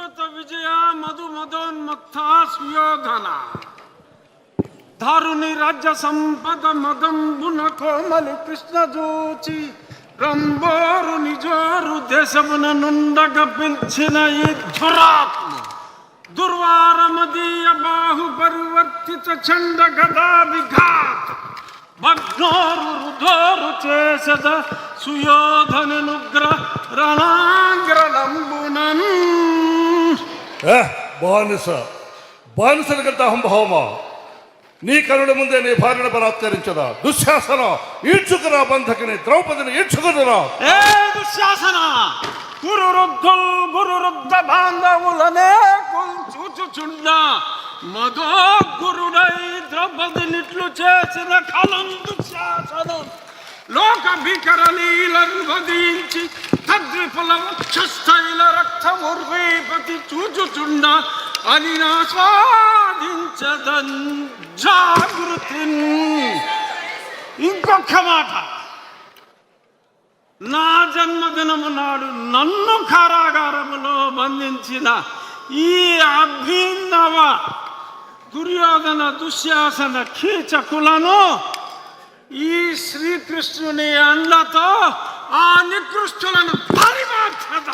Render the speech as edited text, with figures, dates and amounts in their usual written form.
సురత విజయ మధు మదోన్మత్త సుయోధన దారుని రాజ్య సంపద మదంబున కోమలి కృష్ణ జూచి రంబోరు నిజోరు దేశమున నుండగ పిలిచిన ఈ దురాత్మ దుర్వారమదీయ బాహు పరివర్తిత చండ గదా విఘాత భగ్నోరు రుధోరు చేసద సుయోధనుగ్ర రణాంగ్రలంబునన్. బానిసలకంత అహంభావమా? నీ కనుల ముందే నీ భార్యను బలాత్కరించదా? దుశ్శాసన, ఈడ్చుకురా బంధకిని, ద్రౌపదిని ఈడ్చుకురా. ఏ దుశ్శాసన, గురురుద్ధ బాంధవులనే చూచుచుండా మధో గురుడై ద్రౌపదినిట్లు చేసిన కలం దుశ్శాసనం. లోక భీకర లీలను వధించి తద్విపుల వక్షస్థైల రక్తముర్వీపతి చూచుచుండ అని ఆస్వాదించదన్ జాగృతి. ఇంకొక మాట, నా జన్మదినము నాడు నన్ను కారాగారములో బంధించిన ఈ అభినవ దుర్యోధన దుశ్శాసన కీచకులను ఈ శ్రీకృష్ణుని అండతో ఆ నికృష్టులను పరిమార్చద.